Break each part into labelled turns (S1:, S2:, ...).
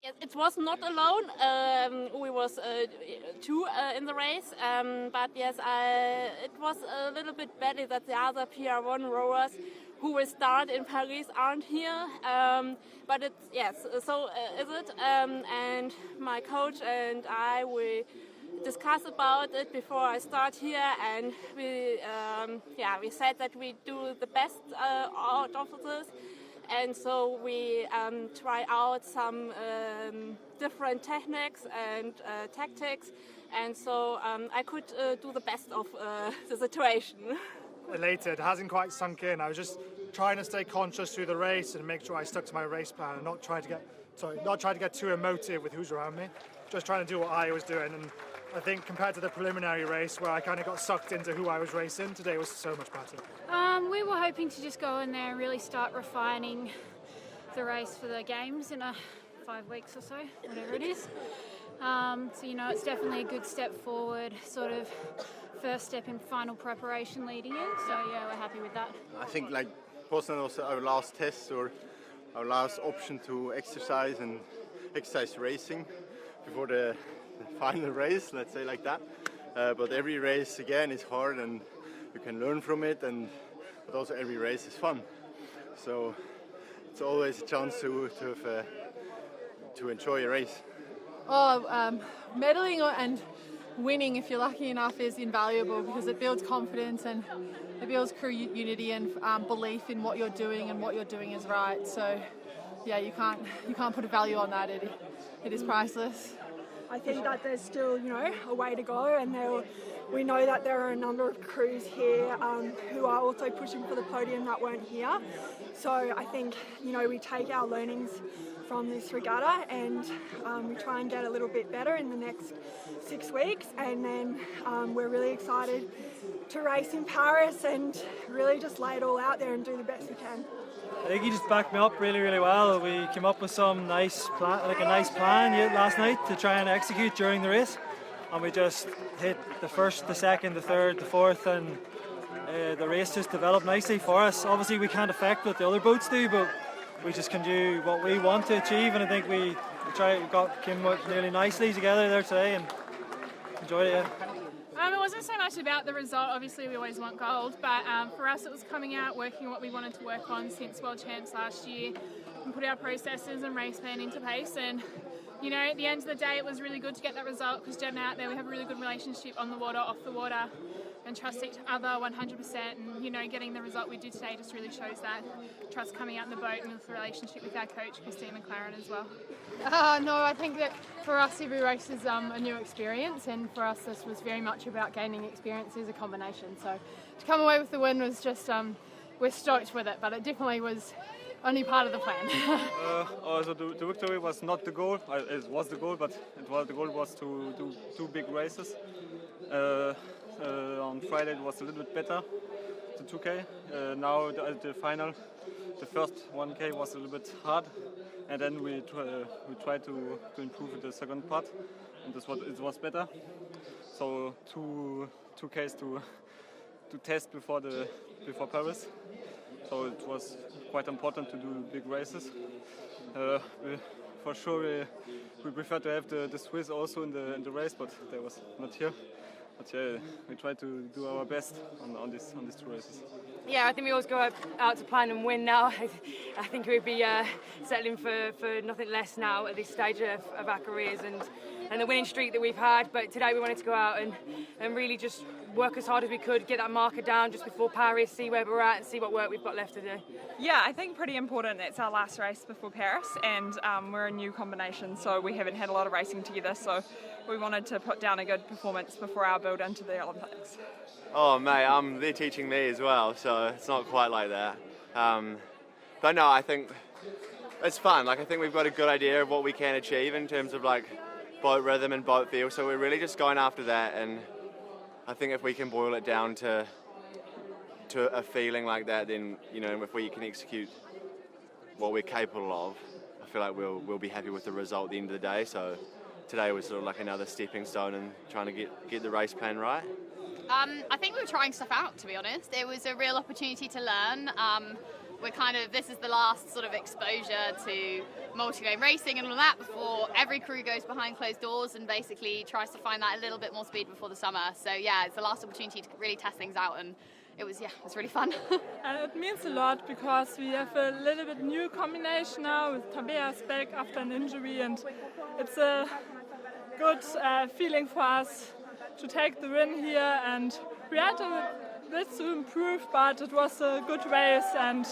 S1: Yes, it was not alone. We was two in the race, but yes, it was a little bit badly that the other PR1 rowers who will start in Paris aren't here. But it's yes, so is it. And my coach and I we discuss about it before I start here, and we said that we do the best out of this. And so we try out some different techniques and tactics, and so I could do the best of the situation.
S2: Elated, it hasn't quite sunk in. I was just trying to stay conscious through the race and make sure I stuck to my race plan and not try to get too emotive with who's around me. Just trying to do what I was doing, and I think compared to the preliminary race where I kind of got sucked into who I was racing, today was so much better.
S3: We were hoping to just go in there and really start refining the race for the games in 5 weeks or so, whatever it is. So, it's definitely a good step forward, sort of first step in final preparation leading in. So, yeah, we're happy with that.
S4: I think like Poznan was our last test or our last option to exercise racing before the final race, let's say like that. But every race again is hard and you can learn from it, but also every race is fun. So it's always a chance to enjoy a race.
S5: Medaling and winning, if you're lucky enough, is invaluable because it builds confidence and it builds crew unity and belief in what you're doing and what you're doing is right. So yeah, you can't put a value on that. It is priceless.
S6: I think that there's still, a way to go, and we know that there are a number of crews here who are also pushing for the podium that weren't here. So I think, we take our learnings from this regatta and we try and get a little bit better in the next 6 weeks, and then we're really excited to race in Paris and really just lay it all out there and do the best we can.
S7: I think he just backed me up really, really well. We came up with some nice plan last night to try and execute during the race, and we just hit the first, the second, the third, the fourth, and the race just developed nicely for us. Obviously, we can't affect what the other boats do, but we just can do what we want to achieve, and I think we came out really nicely together there today and enjoyed it. Yeah.
S8: It wasn't so much about the result. Obviously, we always want gold, but for us, it was coming out, working what we wanted to work on since World Champs last year, and put our processes and race plan into place. And at the end of the day, it was really good to get that result because Jen out there, we have a really good relationship on the water, off the water, and trust each other 100%. And getting the result we did today just really shows that trust coming out in the boat and with the relationship with our coach, Christine McLaren, as well.
S5: No, I think that for us every race is a new experience, and for us this was very much about gaining experience as a combination. So to come away with the win was just, we're stoked with it, but it definitely was only part of the plan.
S7: Also the victory was not the goal. It was the goal, but the goal was to do 2 big races. On Friday it was a little bit better, the 2K. Now the final, the first 1K was a little bit hard, and then we tried to improve the second part, and it was better. So 2Ks to test before Paris. So it was quite important to do big races. For sure we prefer to have the Swiss also in the race, but they was not here. But yeah, we try to do our best on these 2 races.
S9: Yeah, I think we always go out to plan and win now. I think we'd be settling for nothing less now at this stage of our careers and the winning streak that we've had. But today we wanted to go out and really just work as hard as we could, get that marker down just before Paris, see where we're at and see what work we've got left to do.
S10: Yeah, I think pretty important. It's our last race before Paris, and we're a new combination, so we haven't had a lot of racing together, so we wanted to put down a good performance before our build into the Olympics.
S4: Oh mate, they're teaching me as well, so it's not quite like that. But no, I think it's fun. I think we've got a good idea of what we can achieve in terms of boat rhythm and boat feel, so we're really just going after that, and I think if we can boil it down to a feeling like that, then if we can execute what we're capable of, I feel like we'll be happy with the result at the end of the day. So today was sort of like another stepping stone and trying to get the race plan right.
S11: I think we were trying stuff out, to be honest. It was a real opportunity to learn. this is the last sort of exposure to multi-lane racing and all that before every crew goes behind closed doors and basically tries to find that a little bit more speed before the summer. So yeah, it's the last opportunity to really test things out, and it was really fun.
S12: It means a lot because we have a little bit new combination now with Tabea's back after an injury, and it's a good feeling for us to take the win here. And we had a bit to improve, but it was a good race, and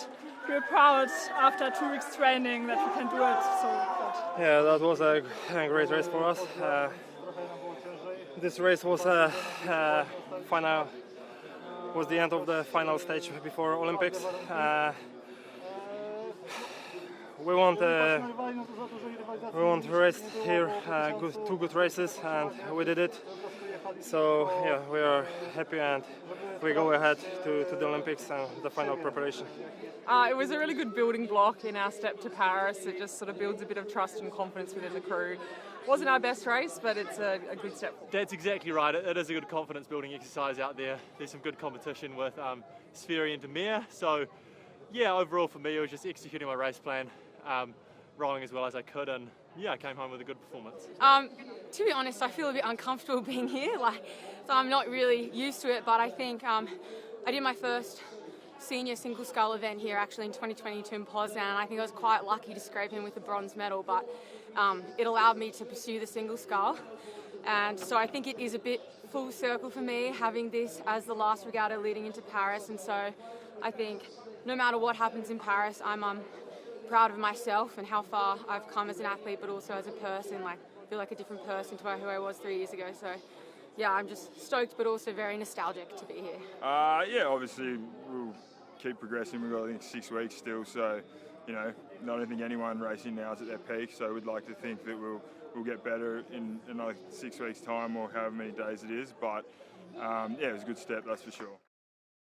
S12: we're proud after 2 weeks training that we can do it so good.
S13: Yeah, that was a great race for us. This race was was the end of the final stage before Olympics. We want to race here, two good races, and we did it. So yeah, we are happy, and we go ahead to the Olympics and the final preparation.
S10: It was a really good building block in our step to Paris. It just sort of builds a bit of trust and confidence within the crew. Wasn't our best race, but it's a good step.
S14: That's exactly right. It is a good confidence building exercise out there. There's some good competition with Spheri and Demir. So yeah, overall for me it was just executing my race plan, rolling as well as I could, and yeah, I came home with a good performance.
S9: To be honest, I feel a bit uncomfortable being here. So I'm not really used to it, but I think I did my first senior single scull event here actually in 2022 in Poznan, and I think I was quite lucky to scrape in with a bronze medal, but it allowed me to pursue the single scull, and so I think it is a bit full circle for me having this as the last regatta leading into Paris. And so I think no matter what happens in Paris, I'm proud of myself and how far I've come as an athlete, but also as a person. I feel like a different person to who I was 3 years ago. So yeah, I'm just stoked, but also very nostalgic to be here.
S15: Yeah, obviously we'll keep progressing. We've got, I think, 6 weeks still, so you know, I don't think anyone racing now is at their peak. So we'd like to think that we'll get better in another 6 weeks' time, or however many days it is. But yeah, it was a good step, that's for sure.